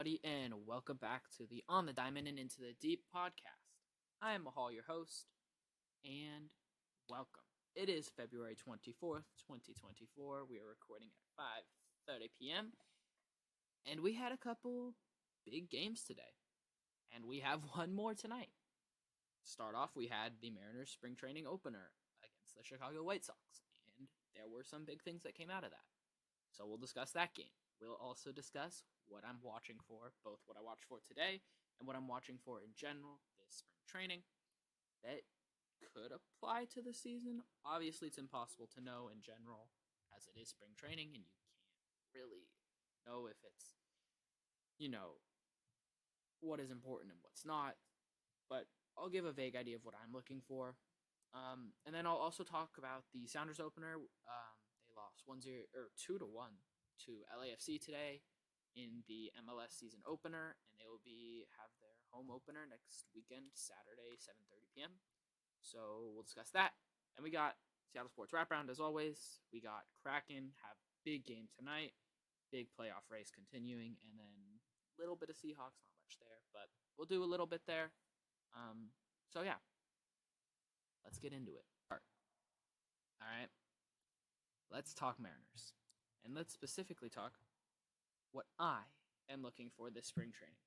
Everybody, and welcome back to the On the Diamond and Into the Deep podcast. I am Mahal, your host, and welcome. It is February 24th, 2024. We are recording at 5:30 p.m., and we had a couple big games today, and we have one more tonight. Start off, we had the Mariners spring training opener against the Chicago White Sox, and there were some big things that came out of that. So we'll discuss that game. We'll also discuss what I'm watching for, both what I watched for today and what I'm watching for in general this spring training that could apply to the season. Obviously, it's impossible to know in general as it is spring training and you can't really know if it's, you know, what is important and what's not. But I'll give a vague idea of what I'm looking for. And then I'll also talk about the Sounders opener. They lost 1-0 or 2-1 to LAFC today in the MLS season opener, and they will have their home opener next weekend, Saturday, 7:30 p.m. So we'll discuss that. And we got Seattle Sports Wraparound as always. We got Kraken have big game tonight, big playoff race continuing, and then a little bit of Seahawks, not much there, but we'll do a little bit there. So yeah, let's get into it. All right, let's talk Mariners, and let's specifically talk what I am looking for this spring training.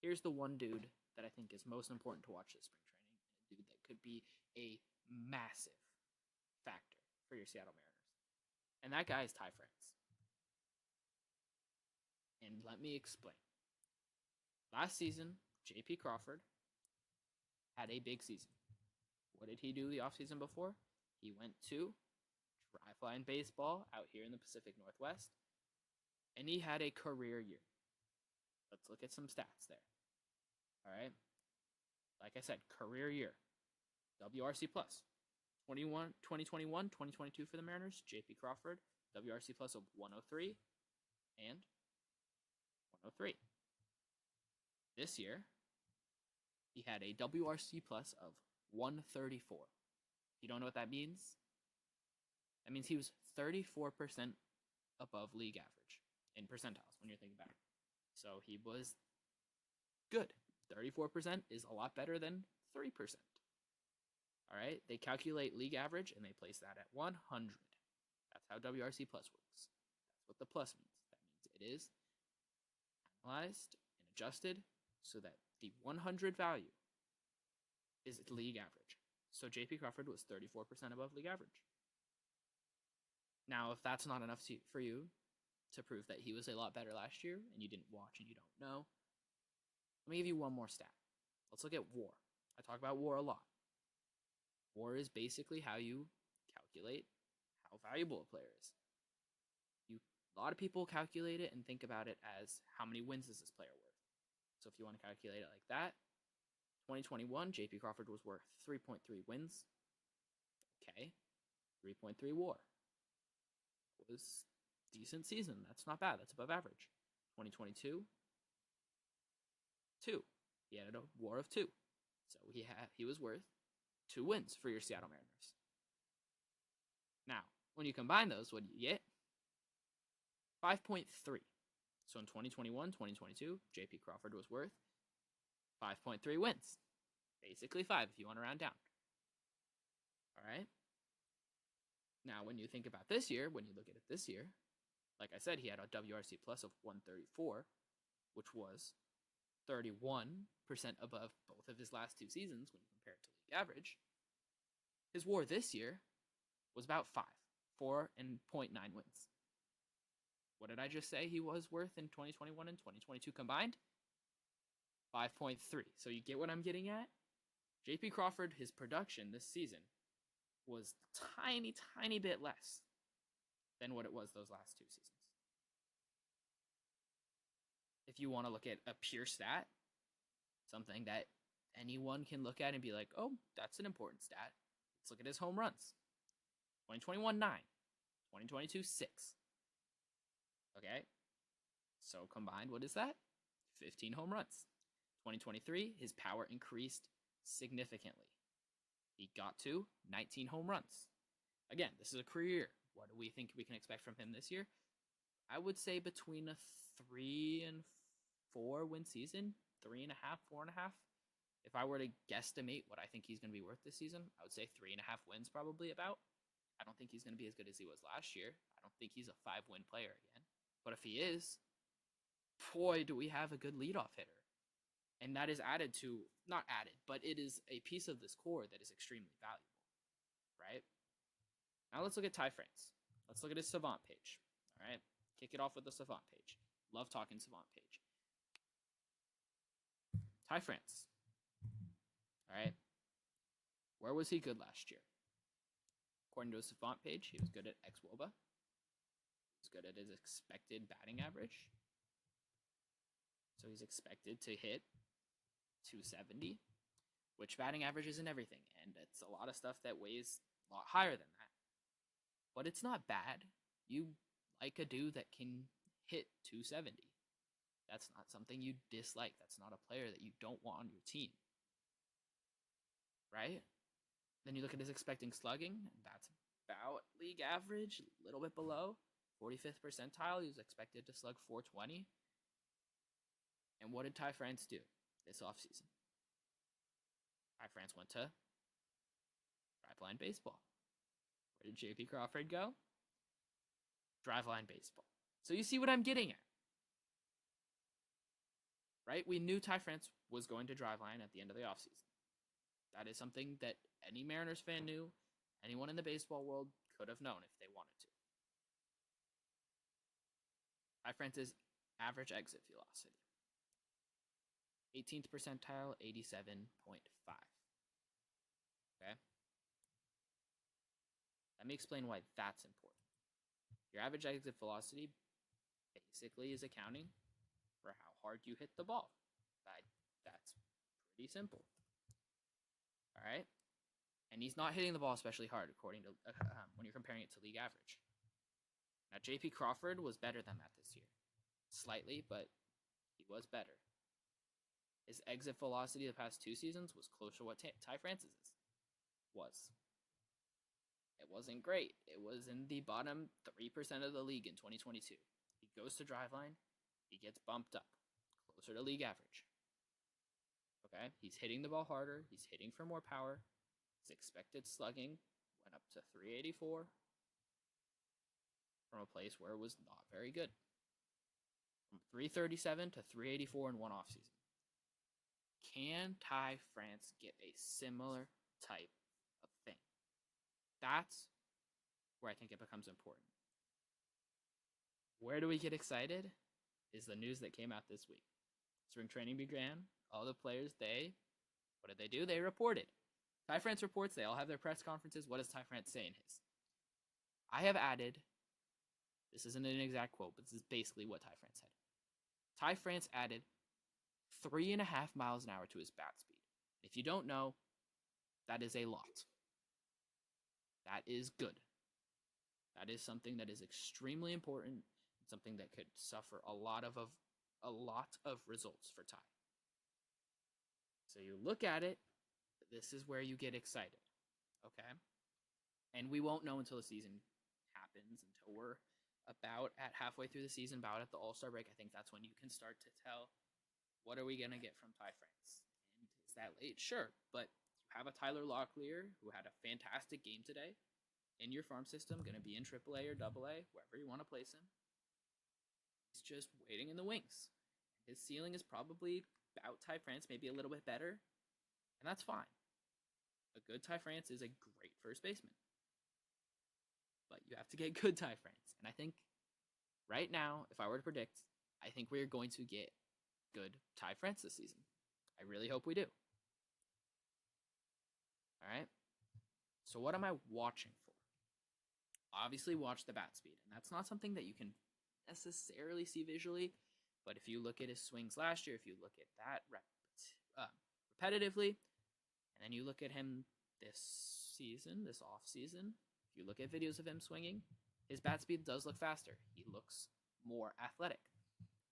Here's the one dude that I think is most important to watch this spring training, and a dude that could be a massive factor for your Seattle Mariners. And that guy is Ty France. And let me explain. Last season, J.P. Crawford had a big season. What did he do the offseason before? He went to dry fly baseball out here in the Pacific Northwest, and he had a career year. Let's look at some stats there. All right. Like I said, career year. WRC plus. 2021, 2022 for the Mariners. J.P. Crawford, WRC plus of 103 and 103. This year, he had a WRC plus of 134. If you don't know what that means he was 34% above league average in percentiles when you're thinking about it. So he was good. 34% is a lot better than 3%. All right, they calculate league average and they place that at 100. That's how WRC plus works. That's what the plus means. That means it is analyzed and adjusted so that the 100 value is league average. So JP Crawford was 34% above league average. Now, if that's not enough for you to prove that he was a lot better last year and you didn't watch and you don't know, let me give you one more stat. Let's look at WAR. I talk about WAR a lot. WAR is basically how you calculate how valuable a player is. A lot of people calculate it and think about it as how many wins is this player worth. So if you want to calculate it like that, 2021, J.P. Crawford was worth 3.3 wins. Okay, 3.3 WAR. It was decent season. That's not bad. That's above average. 2022, 2. He had a WAR of 2. So he was worth 2 wins for your Seattle Mariners. Now, when you combine those, what do you get? 5.3. So in 2021, 2022, J.P. Crawford was worth 5.3 wins. Basically 5 if you want to round down. All right? Now, when you think about this year, when you look at it this year, like I said, he had a WRC plus of 134, which was 31% above both of his last 2 seasons when you compare it to league average. His WAR this year was about 4 and 0.9 wins. What did I just say he was worth in 2021 and 2022 combined? 5.3. So you get what I'm getting at? J.P. Crawford, his production this season was tiny bit less than what it was those last 2 seasons. If you want to look at a pure stat, something that anyone can look at and be like, oh, that's an important stat. Let's look at his home runs. 2021, 9. 2022, 6. Okay? So combined, what is that? 15 home runs. 2023, his power increased significantly. He got to 19 home runs. Again, this is a career year. What do we think we can expect from him this year? I would say between a 3 and 4 win season, 3.5, 4.5. If I were to guesstimate what I think he's going to be worth this season, I would say 3.5 wins probably about. I don't think he's going to be as good as he was last year. I don't think he's a 5-win player again. But if he is, boy, do we have a good leadoff hitter. And that is added to, not added, but it is a piece of this core that is extremely valuable, right? Now let's look at Ty France. Let's look at his Savant page, all right? Kick it off with the Savant page. Love talking Savant page. Ty France, all right? Where was he good last year? According to his Savant page, he was good at xWOBA. He was good at his expected batting average. So he's expected to hit 270, which batting average isn't everything, and it's a lot of stuff that weighs a lot higher than that. But it's not bad. You like a dude that can hit 270. That's not something you dislike. That's not a player that you don't want on your team. Right? Then you look at his expecting slugging, and that's about league average, a little bit below. 45th percentile, he was expected to slug 420. And what did Ty France do this offseason? Ty France went to Driveline Baseball. Where did JP Crawford go? Driveline Baseball. So you see what I'm getting at. Right? We knew Ty France was going to Driveline at the end of the offseason. That is something that any Mariners fan knew. Anyone in the baseball world could have known if they wanted to. Ty France's average exit velocity. 18th percentile, 87.5. Okay? Let me explain why that's important. Your average exit velocity basically is accounting for how hard you hit the ball. That's pretty simple. All right? And he's not hitting the ball especially hard according to when you're comparing it to league average. Now, JP Crawford was better than that this year. Slightly, but he was better. His exit velocity the past 2 seasons was close to what Ty France's was. It wasn't great. It was in the bottom 3% of the league in 2022. He goes to Driveline. He gets bumped up, closer to league average. Okay? He's hitting the ball harder. He's hitting for more power. His expected slugging went up to 384 from a place where it was not very good. From 337 to 384 in one offseason. Can Ty France get a similar type of thing? That's where I think it becomes important. Where do we get excited? Is the news that came out this week. Spring training began. All the players, what did they do? They reported. Ty France reports. They all have their press conferences. What does Ty France say in his? I have added, this isn't an exact quote, but this is basically what Ty France said. Ty France added 3.5 miles an hour to his bat speed. If you don't know, that is a lot. That is good. That is something that is extremely important, something that could suffer a lot of results for Ty. So you look at it, this is where you get excited, okay? And we won't know until the season happens, until we're about at halfway through the season, about at the All-Star break. I think that's when you can start to tell, what are we going to get from Ty France? And is that late? Sure, but you have a Tyler Locklear who had a fantastic game today in your farm system, going to be in AAA or AA, wherever you want to place him. He's just waiting in the wings. His ceiling is probably about Ty France, maybe a little bit better, and that's fine. A good Ty France is a great first baseman. But you have to get good Ty France. And I think right now, if I were to predict, I think we're going to get good Ty France this season. I really hope we do. All right? So what am I watching for? Obviously, watch the bat speed. And that's not something that you can necessarily see visually. But if you look at his swings last year, if you look at that repetitively, and then you look at him this season, this off season, if you look at videos of him swinging, his bat speed does look faster. He looks more athletic.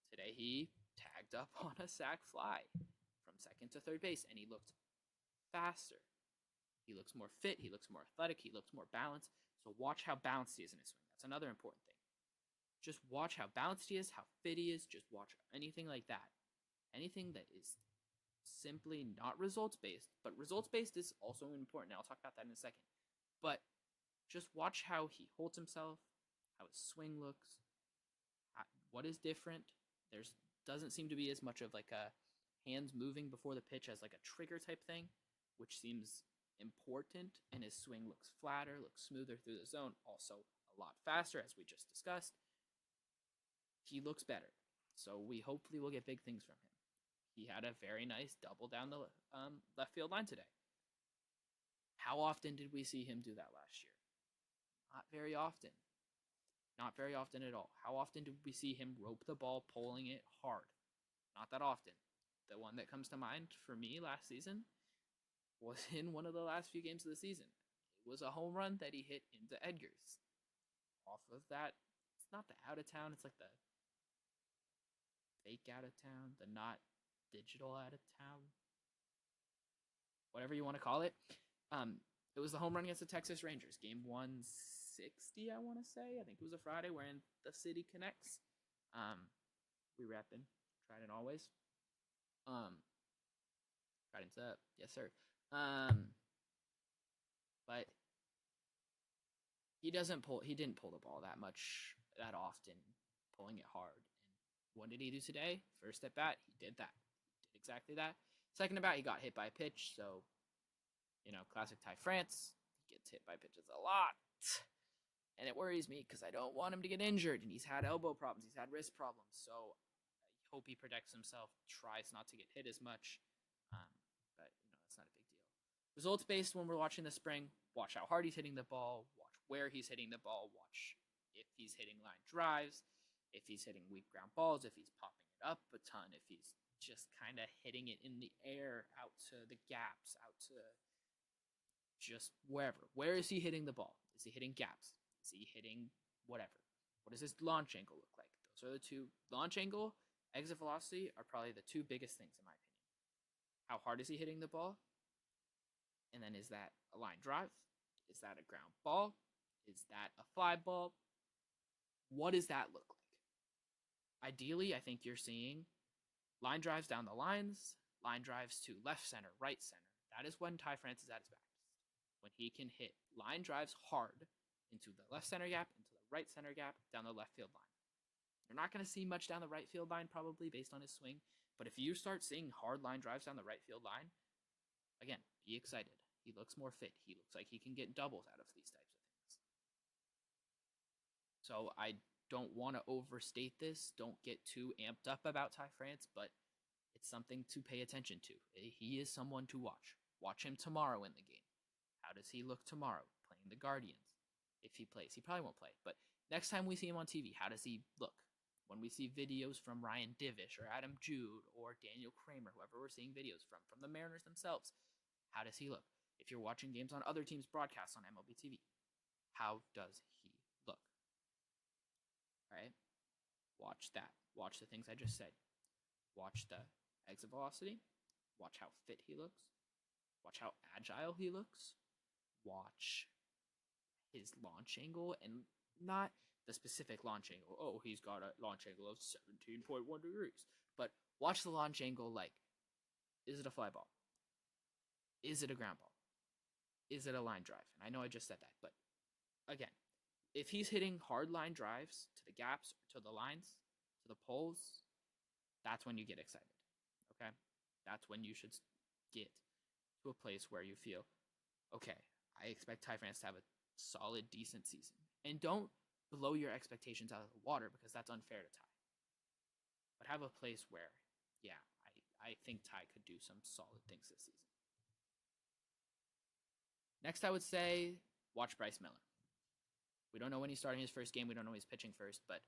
Today he tagged up on a sac fly from second to third base, and he looked faster. He looks more fit. He looks more athletic. He looks more balanced. So watch how balanced he is in his swing. That's another important thing. just watch how balanced he is, how fit he is. Just watch anything like that. Anything that is simply not results based, but results based is also important. I'll talk about that in a second. But just watch how he holds himself, how his swing looks, what is different. There's doesn't seem to be as much of like a hands moving before the pitch as like a trigger type thing, which seems important. And his swing looks flatter, looks smoother through the zone, also a lot faster, as we just discussed. He looks better, so we hopefully will get big things from him. He had a very nice double down the left field line today. How often did we see him do that last year? Not very often. Not very often at all. How often did we see him rope the ball, pulling it hard? Not that often. The one that comes to mind for me last season was in one of the last few games of the season. It was a home run that he hit into Edgar's. Off of that, it's not the out of town, it's like the fake out of town, the not digital out of town, whatever you want to call it. It was the home run against the Texas Rangers, game 160, I want to say. I think it was a Friday, wherein the city connects. We rapping, tried it always. Guidance up, yes sir. But he didn't pull the ball that often, pulling it hard. And what did he do today? First at bat, he did that. He did exactly that. Second at bat, he got hit by a pitch, so classic Ty France. He gets hit by pitches a lot. And it worries me because I don't want him to get injured. And he's had elbow problems. He's had wrist problems. So I hope he protects himself, tries not to get hit as much. But, that's not a big deal. Results based when we're watching the spring, watch how hard he's hitting the ball, watch where he's hitting the ball, watch if he's hitting line drives, if he's hitting weak ground balls, if he's popping it up a ton, if he's just kind of hitting it in the air out to the gaps, out to just wherever. Where is he hitting the ball? Is he hitting gaps? Is he hitting whatever? What does his launch angle look like? Those are the two. Launch angle, exit velocity are probably the two biggest things in my opinion. How hard is he hitting the ball? And then is that a line drive? Is that a ground ball? Is that a fly ball? What does that look like? Ideally, I think you're seeing line drives down the lines, line drives to left center, right center. That is when Ty France is at his best. When he can hit line drives hard into the left center gap, into the right center gap, down the left field line. You're not going to see much down the right field line probably based on his swing, but if you start seeing hard line drives down the right field line, again, be excited. He looks more fit. He looks like he can get doubles out of these types of things. So I don't want to overstate this. Don't get too amped up about Ty France, but it's something to pay attention to. He is someone to watch. Watch him tomorrow in the game. How does he look tomorrow playing the Guardians? If he plays, he probably won't play. But next time we see him on TV, how does he look? When we see videos from Ryan Divish or Adam Jude or Daniel Kramer, whoever we're seeing videos from the Mariners themselves, how does he look? If you're watching games on other teams' broadcasts on MLB TV, how does he look? All right? Watch that. Watch the things I just said. Watch the exit velocity. Watch how fit he looks. Watch how agile he looks. Watch his launch angle, and not the specific launch angle. Oh, he's got a launch angle of 17.1 degrees. But watch the launch angle like, is it a fly ball? Is it a ground ball? Is it a line drive? And I know I just said that, but again, if he's hitting hard line drives to the gaps, to the lines, to the poles, that's when you get excited, okay? That's when you should get to a place where you feel, okay, I expect Ty France to have a solid, decent season. And don't blow your expectations out of the water because that's unfair to Ty. But have a place where, yeah, I think Ty could do some solid things this season. Next, I would say watch Bryce Miller. We don't know when he's starting his first game. We don't know when he's pitching first, but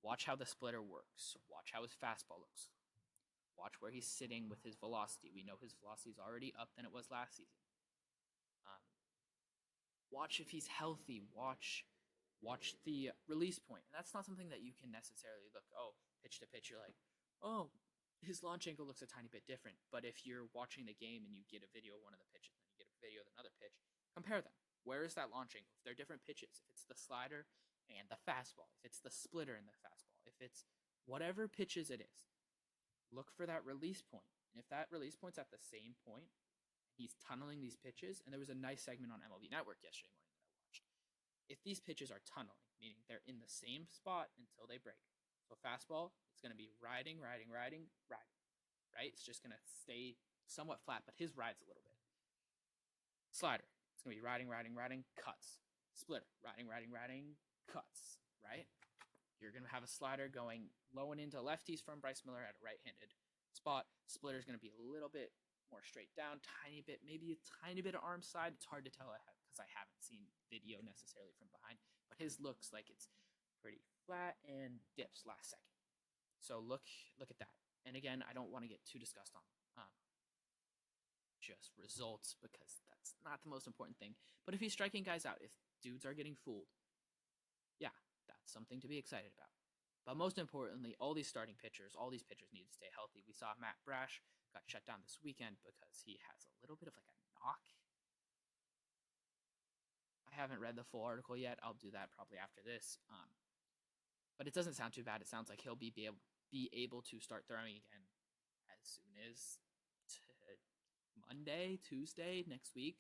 watch how the splitter works. Watch how his fastball looks. Watch where he's sitting with his velocity. We know his velocity is already up than it was last season. Watch if he's healthy. Watch the release point. And that's not something that you can necessarily look, pitch to pitch. You're like, oh, his launch angle looks a tiny bit different. But if you're watching the game and you get a video of one of the pitches, then you get a video of another pitch, compare them. Where is that launch angle? If they're different pitches, if it's the slider and the fastball, if it's the splitter and the fastball, if it's whatever pitches it is, look for that release point. And if that release point's at the same point, he's tunneling these pitches, and there was a nice segment on MLB Network yesterday morning that I watched. If these pitches are tunneling, meaning they're in the same spot until they break. So fastball, it's going to be riding, right? It's just going to stay somewhat flat, but his ride's a little bit. Slider, it's going to be riding, cuts. Splitter, riding, cuts, right? You're going to have a slider going low and into lefties from Bryce Miller at a right-handed spot. Splitter's going to be a little bit more straight down, maybe a tiny bit of arm side. It's hard to tell because I haven't seen video necessarily from behind, but his looks like it's pretty flat and dips last second. So look at that. And again, I don't want to get too discussed on just results because that's not the most important thing. But if he's striking guys out, if dudes are getting fooled, yeah, that's something to be excited about. But most importantly, all these pitchers need to stay healthy. We saw Matt Brash got shut down this weekend because he has a little bit of like a knock. I haven't read the full article yet. I'll do that probably after this. But it doesn't sound too bad. It sounds like he'll be able to start throwing again as soon as Monday, Tuesday next week.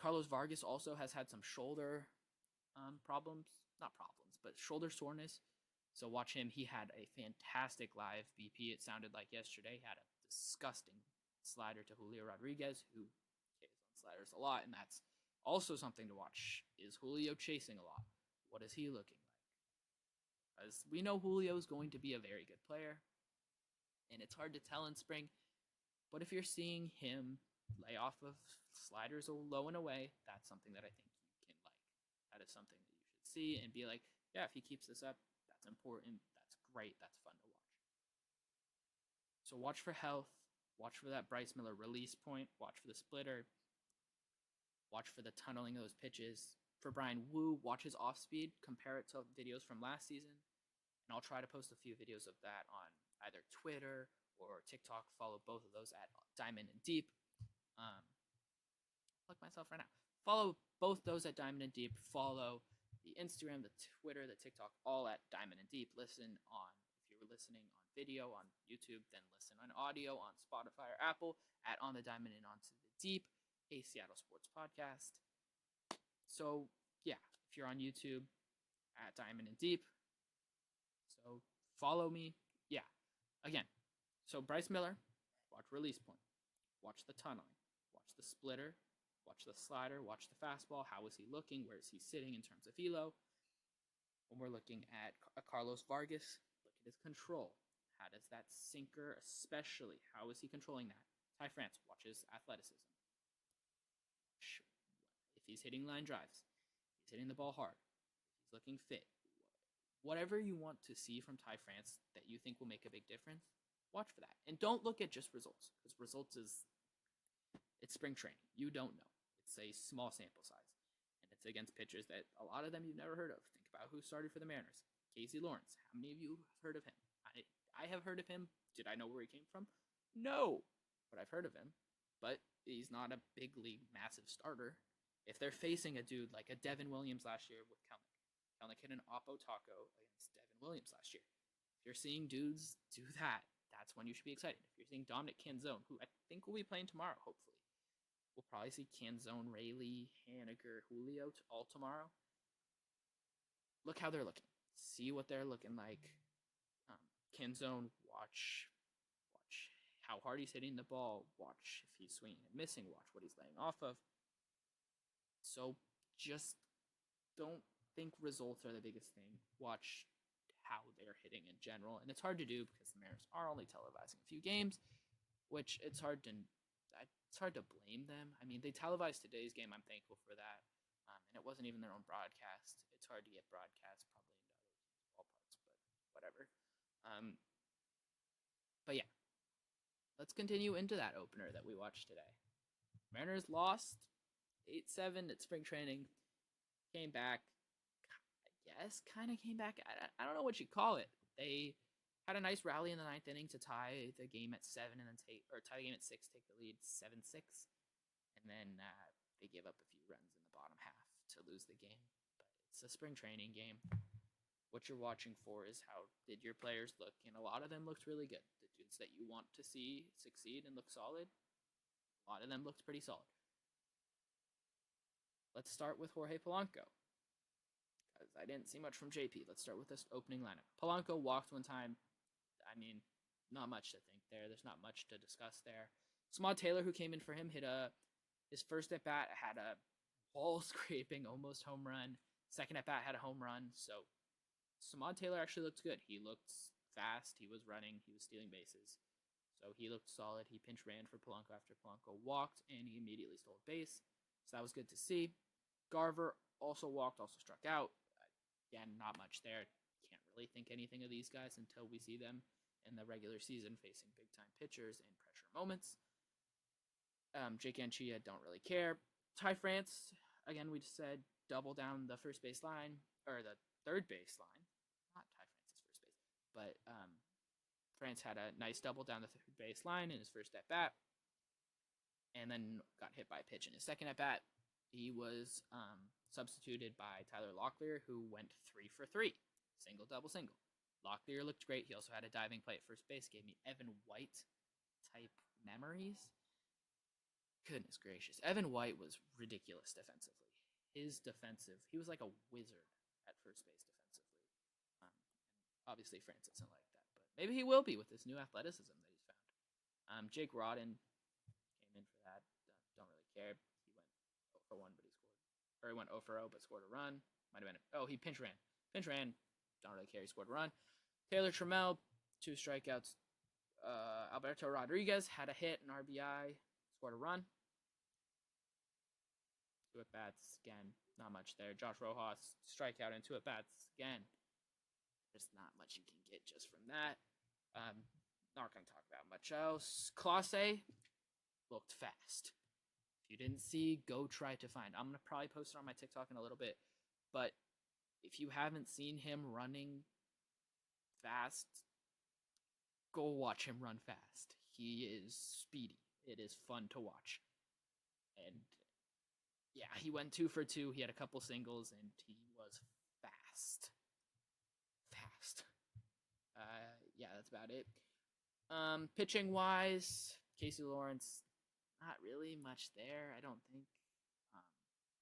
Carlos Vargas also has had some shoulder shoulder soreness. So watch him. He had a fantastic live BP. It sounded like yesterday. He had a disgusting slider to Julio Rodriguez, who Ks on sliders a lot, and that's also something to watch. Is Julio chasing a lot? What is he looking like? Because we know Julio is going to be a very good player, and it's hard to tell in spring. But if you're seeing him lay off of sliders low and away, that's something that I think you can like. That is something that you should see and be like, yeah, if he keeps this up, that's important, that's great, that's fun to watch. So watch for health, watch for that Bryce Miller release point, watch for the splitter, watch for the tunneling of those pitches. For Brian Wu, watch his off speed, compare it to videos from last season, and I'll try to post a few videos of that on either Twitter or TikTok. Follow both of those at Diamond and Deep. Plug myself right now. Follow both those at Diamond and Deep. Follow the Instagram, the Twitter, the TikTok, all at Diamond and Deep. Listen on, if you're listening on video on YouTube, then listen on audio on Spotify or Apple at On the Diamond and Onto the Deep, a Seattle sports podcast. So yeah, if you're on YouTube, at Diamond and Deep. So follow me. Yeah. Again, so Bryce Miller, watch release point. Watch the tunneling. Watch the splitter. Watch the slider. Watch the fastball. How is he looking? Where is he sitting in terms of elo? When we're looking at Carlos Vargas, look at his control. How does that sinker, especially, how is he controlling that? Ty France, watch his athleticism. If he's hitting line drives, he's hitting the ball hard, if he's looking fit, whatever you want to see from Ty France that you think will make a big difference, watch for that. And don't look at just results, because results it's spring training. You don't know. It's a small sample size. And it's against pitchers that a lot of them you've never heard of. Think about who started for the Mariners. Casey Lawrence. How many of you have heard of him? I have heard of him. Did I know where he came from? No. But I've heard of him. But he's not a big league, massive starter. If they're facing a dude like a Devin Williams last year with Kelnick. Kelnick hit an Oppo Taco against Devin Williams last year. If you're seeing dudes do that, that's when you should be excited. If you're seeing Dominic Canzone, who I think will be playing tomorrow, hopefully. We'll probably see Canzone, Rayleigh, Haniger, Julio all tomorrow. Look how they're looking. See what they're looking like. Canzone, watch how hard he's hitting the ball. Watch if he's swinging and missing. Watch what he's laying off of. So just don't think results are the biggest thing. Watch how they're hitting in general. And it's hard to do because the Mariners are only televising a few games, which it's hard to blame them. I mean, they televised today's game. I'm thankful for that. And it wasn't even their own broadcast. It's hard to get broadcasts probably into other teams' ballparks, but whatever. But yeah, let's continue into that opener that we watched today. Mariners lost 8-7 at spring training. Came back, I guess, kind of came back. I don't know what you call it. They had a nice rally in the ninth inning to tie the game at 7 and then tie the game at 6, take the lead 7-6, and then they gave up a few runs in the bottom half to lose the game. But It's a spring training game. What you're watching for is how did your players look, and a lot of them looked really good. The dudes that you want to see succeed and look solid, a lot of them looked pretty solid. Let's start with Jorge Polanco, because I didn't see much from JP. Let's start with this opening lineup. Polanco walked one time. I mean, not much to think there. There's not much to discuss there. Samad Taylor, who came in for him, his first at bat had a ball scraping almost home run. Second at bat had a home run. So Samad Taylor actually looked good. He looked fast. He was running. He was stealing bases. So he looked solid. He pinch ran for Polanco after Polanco walked, and he immediately stole a base. So that was good to see. Garver also walked, also struck out. Again, not much there. Can't really think anything of these guys until we see them in the regular season facing big-time pitchers and pressure moments. Jake Anchia, don't really care. Ty France, again, we just said double down the first base line, or the third base line. Not Ty France's first base, but France had a nice double down the third base line in his first at-bat, and then got hit by a pitch in his second at-bat. He was substituted by Tyler Locklear, who went 3 for 3. Single, double, single. Locklear looked great. He also had a diving play at first base. Gave me Evan White type memories. Goodness gracious. Evan White was ridiculous defensively. He was like a wizard at first base defensively. And obviously, France isn't like that, but maybe he will be with this new athleticism that he's found. Jake Rodden came in for that. Don't really care. He went 0 for 1, but he scored. Or he went 0 for 0, but scored a run. Might have been. He pinch ran. Don't really care. He scored a run. Taylor Trammell, 2 strikeouts. Alberto Rodriguez had a hit, an RBI, scored a run. 2 at-bats, again, not much there. Josh Rojas, strikeout and 2 at-bats, again. There's not much you can get just from that. Not going to talk about much else. Clase looked fast. If you didn't see, go try to find. I'm going to probably post it on my TikTok in a little bit, but if you haven't seen him running fast, go watch him run fast. He is speedy. It is fun to watch. And yeah, he went 2 for 2. He had a couple singles, and he was fast. Yeah, that's about it. Pitching wise, Casey Lawrence, not really much there, I don't think.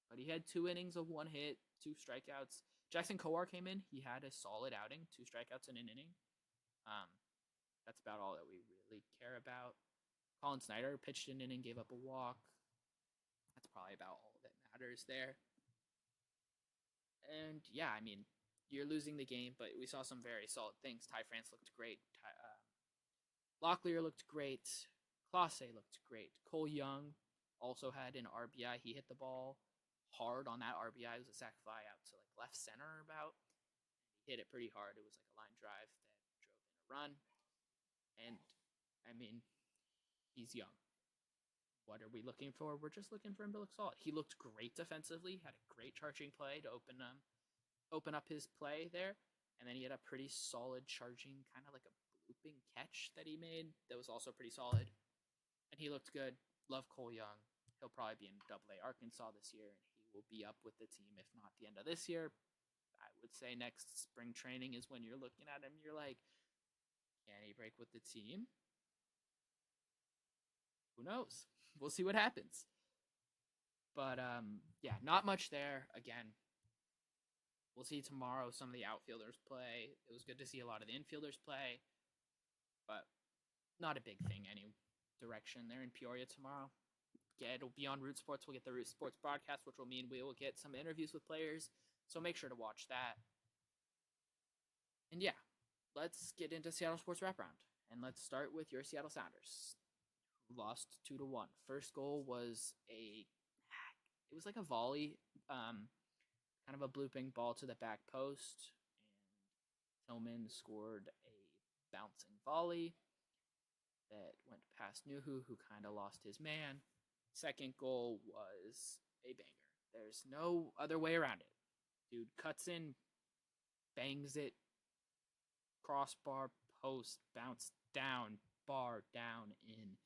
But he had 2 innings of 1 hit, 2 strikeouts. Jackson Kowar came in. He had a solid outing, 2 strikeouts in an inning. That's about all that we really care about. Colin Snyder pitched an inning, gave up a walk. That's probably about all that matters there. And yeah, I mean, you're losing the game, but we saw some very solid things. Ty France looked great. Locklear looked great. Clase looked great. Cole Young also had an RBI. He hit the ball hard on that RBI. It was a sac fly out to like left center about. He hit it pretty hard. It was like a line drive that drove in a run. And I mean, he's young. What are we looking for? We're just looking for him to look solid. He looked great defensively. Had a great charging play to open up his play there. And then he had a pretty solid charging, kind of like a blooping catch that he made that was also pretty solid. And he looked good. Love Cole Young. He'll probably be in AA Arkansas this year, and he will be up with the team, if not the end of this year. I would say next spring training is when you're looking at him. You're like, can he break with the team? Who knows? We'll see what happens. But, yeah, not much there. Again, we'll see tomorrow some of the outfielders play. It was good to see a lot of the infielders play, but not a big thing any direction. They're in Peoria tomorrow. Yeah, it'll be on Root Sports. We'll get the Root Sports broadcast, which will mean we will get some interviews with players, so make sure to watch that. And yeah, let's get into Seattle Sports Wraparound, and let's start with your Seattle Sounders, who lost 2-1. First goal was like a volley, kind of a blooping ball to the back post, and Tillman scored a bouncing volley that went past Nuhu, who kind of lost his man. Second goal was a banger. There's no other way around it. Dude cuts in, bangs it, crossbar, post, bounce down, bar, down, in.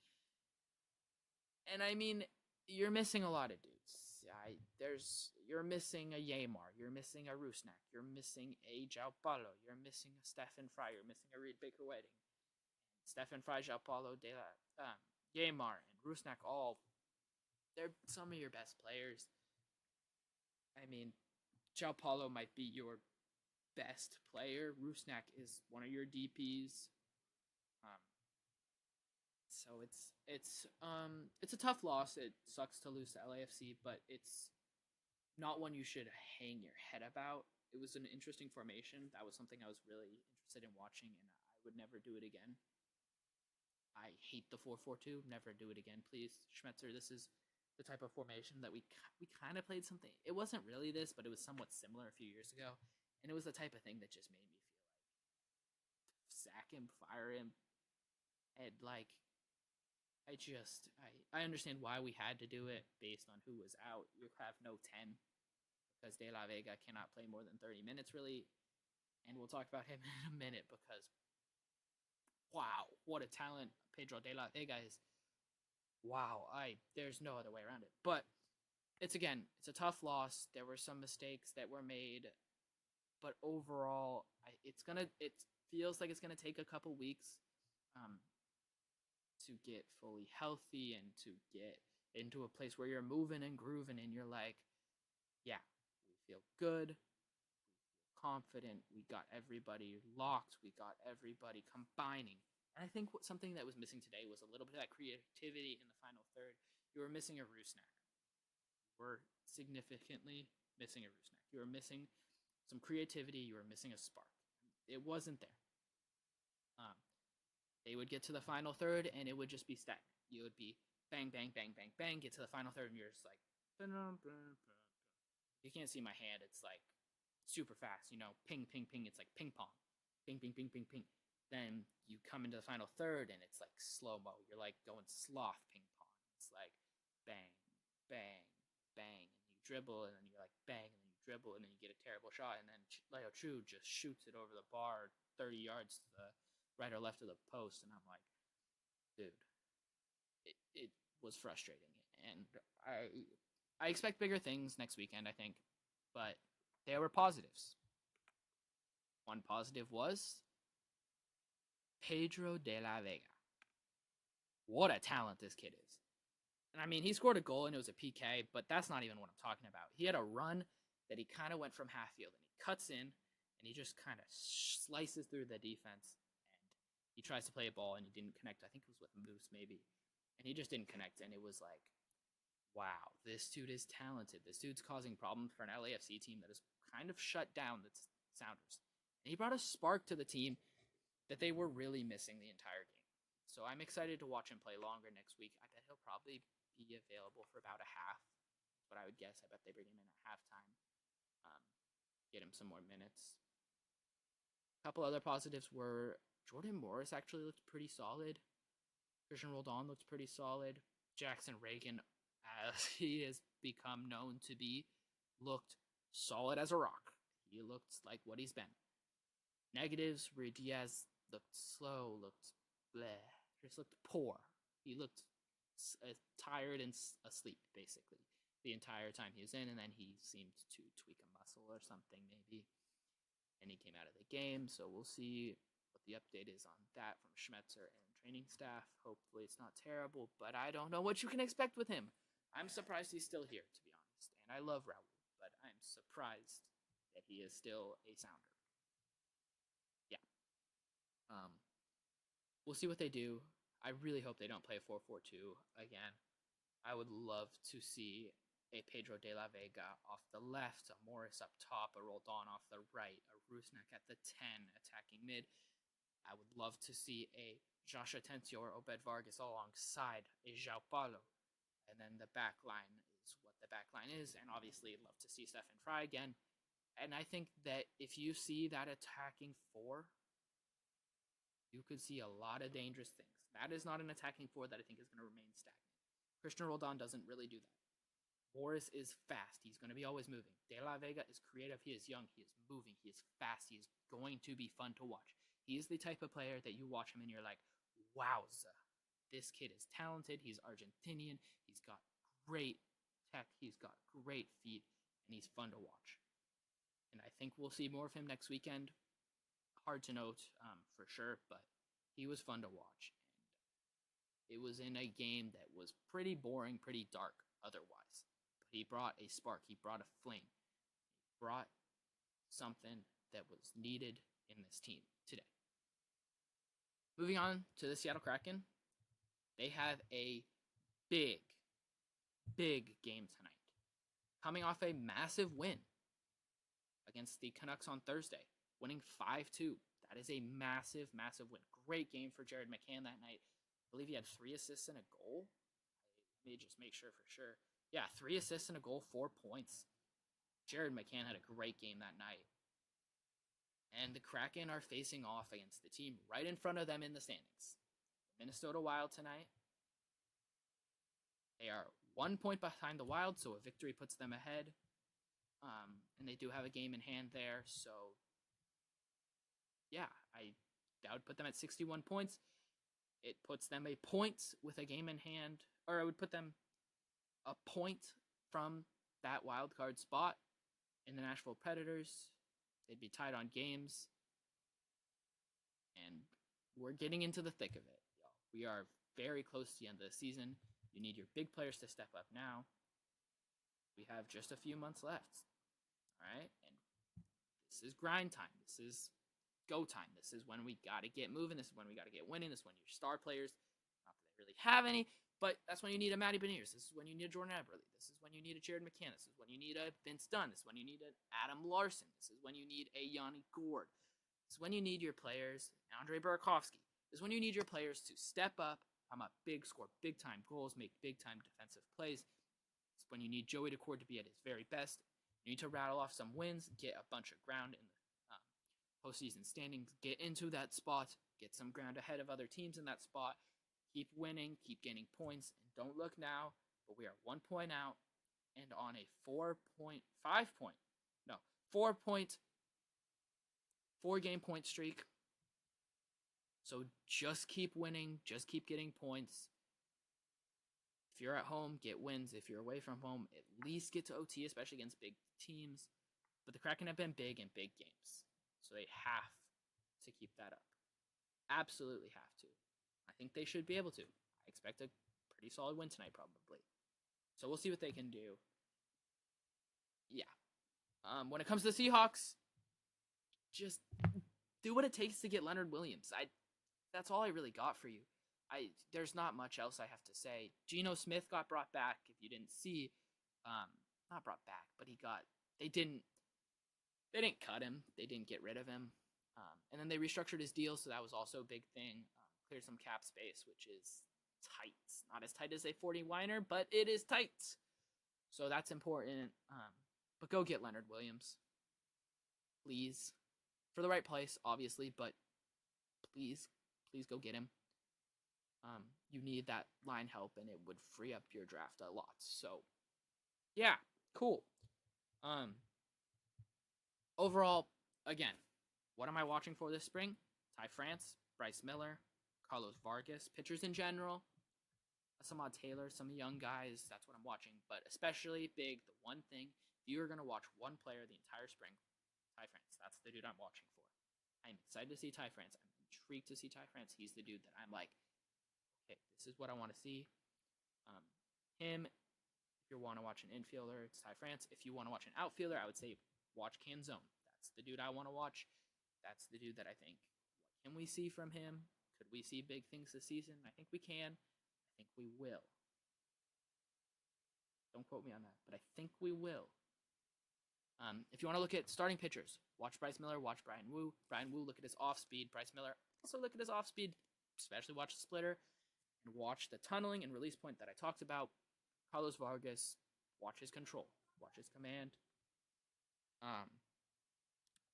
And I mean, you're missing a lot of dudes. you're missing a Yamar, you're missing a Rusnak, you're missing a João Paulo, you're missing a Stefan Fry, you're missing a Reed Baker Wedding. Stefan Fry, João Paulo, Yamar, and Rusnak they're some of your best players. I mean, João Paulo might be your best player. Rusnak is one of your DPs. So it's a tough loss. It sucks to lose to LAFC, but it's not one you should hang your head about. It was an interesting formation. That was something I was really interested in watching, and I would never do it again. I hate the 4-4-2. Never do it again, please. Schmetzer, this is the type of formation that we kind of played something. It wasn't really this, but it was somewhat similar a few years ago, and it was the type of thing that just made me feel like sack him, fire him, and like I understand why we had to do it based on who was out. You have no 10 because De La Vega cannot play more than 30 minutes really, and we'll talk about him in a minute because wow, what a talent Pedro De La Vega is. Wow, there's no other way around it. But it's a tough loss. There were some mistakes that were made, but overall, it feels like it's gonna take a couple weeks to get fully healthy and to get into a place where you're moving and grooving and you're like, yeah, we feel good, we feel confident, we got everybody locked, we got everybody combining. And I think something that was missing today was a little bit of that creativity in the final third. You were missing a Rusnak. You were significantly missing a Rusnak. You were missing some creativity. You were missing a spark. It wasn't there. They would get to the final third, and it would just be stagnant. You would be bang, bang, bang, bang, bang, get to the final third, and you're just like, you can't see my hand. It's like super fast, ping, ping, ping. It's like ping pong, ping, ping, ping, ping, ping. Then you come into the final third, and it's like slow-mo. You're like going sloth ping pong. It's like bang, bang, bang, and you dribble, and then you're like bang, and then you dribble, and then you get a terrible shot, and then Leo Chu just shoots it over the bar 30 yards to the right or left of the post, and I'm like, dude, it was frustrating, and I expect bigger things next weekend, I think, but there were positives. One positive was Pedro De La Vega. What a talent this kid is. And I mean, he scored a goal and it was a PK, but that's not even what I'm talking about. He had a run that he kind of went from half field and he cuts in and he just kind of slices through the defense. He tries to play a ball and he didn't connect. I think it was with Moose maybe. And he just didn't connect. And it was like, wow, this dude is talented. This dude's causing problems for an LAFC team that is kind of shut down the Sounders. And he brought a spark to the team that they were really missing the entire game. So I'm excited to watch him play longer next week. I bet he'll probably be available for about a half. That's what I would guess. I bet they bring him in at halftime. Get him some more minutes. A couple other positives were Jordan Morris actually looked pretty solid. Christian Roldan looked pretty solid. Jackson Reagan, as he has become known to be, looked solid as a rock. He looked like what he's been. Negatives, Ruiz Diaz looked slow, looked bleh, just looked poor. He looked tired and asleep, basically, the entire time he was in, and then he seemed to tweak a muscle or something, maybe. And he came out of the game, so we'll see what the update is on that from Schmetzer and training staff. Hopefully it's not terrible, but I don't know what you can expect with him. I'm surprised he's still here, to be honest. And I love Raul, but I'm surprised that he is still a Sounder. Yeah. We'll see what they do. I really hope they don't play a 4-4-2 again. I would love to see a Pedro De La Vega off the left, a Morris up top, a Roldan off the right, a Rusnak at the 10 attacking mid. I would love to see a Josh Atencio or Obed Vargas alongside a João Paulo. And then the back line is what the back line is. And obviously, I'd love to see Stefan Fry again. And I think that if you see that attacking four, you could see a lot of dangerous things. That is not an attacking four that I think is going to remain stagnant. Christian Roldan doesn't really do that. Morris is fast. He's going to be always moving. De La Vega is creative. He is young. He is moving. He is fast. He is going to be fun to watch. He is the type of player that you watch him and you're like, wowza, this kid is talented. He's Argentinian. He's got great tech. He's got great feet, and he's fun to watch. And I think we'll see more of him next weekend. Hard to note for sure, but he was fun to watch. And it was in a game that was pretty boring, pretty dark otherwise. But he brought a spark. He brought a flame. He brought something that was needed in this team today. Moving on to the Seattle Kraken. They have a big game tonight. Coming off a massive win against the Canucks on Thursday, winning 5-2. That is a massive win. Great game for Jared McCann that night. I believe he had 3 assists and a goal. Let me just make sure for sure. Yeah, 3 assists and a goal, 4 points. Jared McCann had a great game that night. And the Kraken are facing off against the team right in front of them in the standings. The Minnesota Wild tonight. They are 1 point behind the Wild, so a victory puts them ahead. And they do have a game in hand there, so yeah, that would put them at 61 points. It puts them a point with a game in hand, or it would put them a point from that wild card spot in the Nashville Predators. They'd be tied on games, and we're getting into the thick of it, y'all. We are very close to the end of the season. You need your big players to step up now. We have just a few months left, all right? And this is grind time. This is go time. This is when we got to get moving. This is when we got to get winning. This is when your star players, not that they really have any, but that's when you need a Matty Beniers. This is when you need a Jordan Eberle. This is when you need a Jared McCann. This is when you need a Vince Dunn. This is when you need an Adam Larson. This is when you need a Yanni Gourde. This is when you need your players, Andre Burakovsky. This is when you need your players to step up, come up big, score big-time goals, make big-time defensive plays. It's when you need Joey Daccord to be at his very best. You need to rattle off some wins, get a bunch of ground in the postseason standings, get into that spot, get some ground ahead of other teams in that spot, keep winning, keep gaining points, and don't look now, but we are 1 point out and on a 4 game point streak. So just keep winning, just keep getting points. If you're at home, get wins. If you're away from home, at least get to OT, especially against big teams. But the Kraken have been big in big games, so they have to keep that up. Absolutely have to. I think they should be able to. I expect a pretty solid win tonight, probably. So we'll see what they can do. Yeah. When it comes to the Seahawks, just do what it takes to get Leonard Williams. That's all I really got for you. There's not much else I have to say. Geno Smith got brought back. If you didn't see, not brought back, but they didn't cut him. They didn't get rid of him. And then they restructured his deal, so that was also a big thing. Cleared some cap space, which is tight. Not as tight as a 40-winer, but it is tight. So that's important. But go get Leonard Williams. Please. For the right price, obviously, but please go get him. You need that line help, and it would free up your draft a lot. So, yeah, cool. Overall, again, what am I watching for this spring? Ty France, Bryce Miller, Carlos Vargas, pitchers in general, some odd Taylor, some young guys. That's what I'm watching. But especially big, the one thing, if you are going to watch one player the entire spring, Ty France. That's the dude I'm watching for. I'm excited to see Ty France. I'm intrigued to see Ty France. He's the dude that I'm like, okay, this is what I want to see. Him, if you want to watch an infielder, it's Ty France. If you want to watch an outfielder, I would say watch Canzone. That's the dude I want to watch. That's the dude that I think, what can we see from him? Could we see big things this season? I think we can. I think we will. Don't quote me on that, but I think we will. If you want to look at starting pitchers, watch Bryce Miller, watch Brian Wu. Brian Wu, look at his off-speed. Bryce Miller, also look at his off-speed, especially watch the splitter, and watch the tunneling and release point that I talked about. Carlos Vargas, watch his control, watch his command.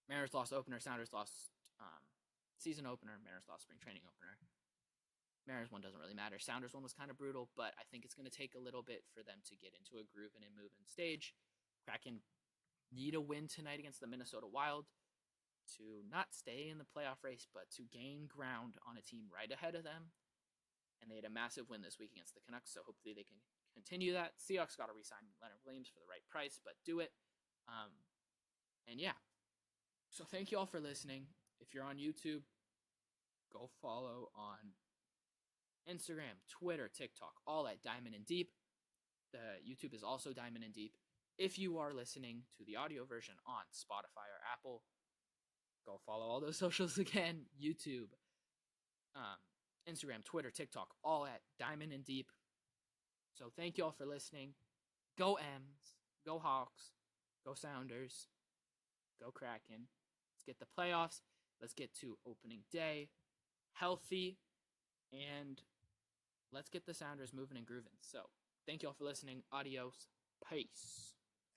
Mariners lost opener, Sounders lost season opener, Mariners lost spring training opener. Mariners one doesn't really matter. Sounders one was kind of brutal, but I think it's going to take a little bit for them to get into a groove and a moving stage. Kraken need a win tonight against the Minnesota Wild to not stay in the playoff race, but to gain ground on a team right ahead of them. And they had a massive win this week against the Canucks, so hopefully they can continue that. Seahawks got to re-sign Leonard Williams for the right price, but do it. And yeah. So thank you all for listening. If you're on YouTube, go follow on Instagram, Twitter, TikTok, all at Diamond and Deep. The YouTube is also Diamond and Deep. If you are listening to the audio version on Spotify or Apple, go follow all those socials again. YouTube, Instagram, Twitter, TikTok, all at Diamond and Deep. So thank you all for listening. Go M's, go Hawks, go Sounders, go Kraken. Let's get the playoffs. Let's get to opening day healthy, and let's get the Sounders moving and grooving. So thank you all for listening. Adios. Peace.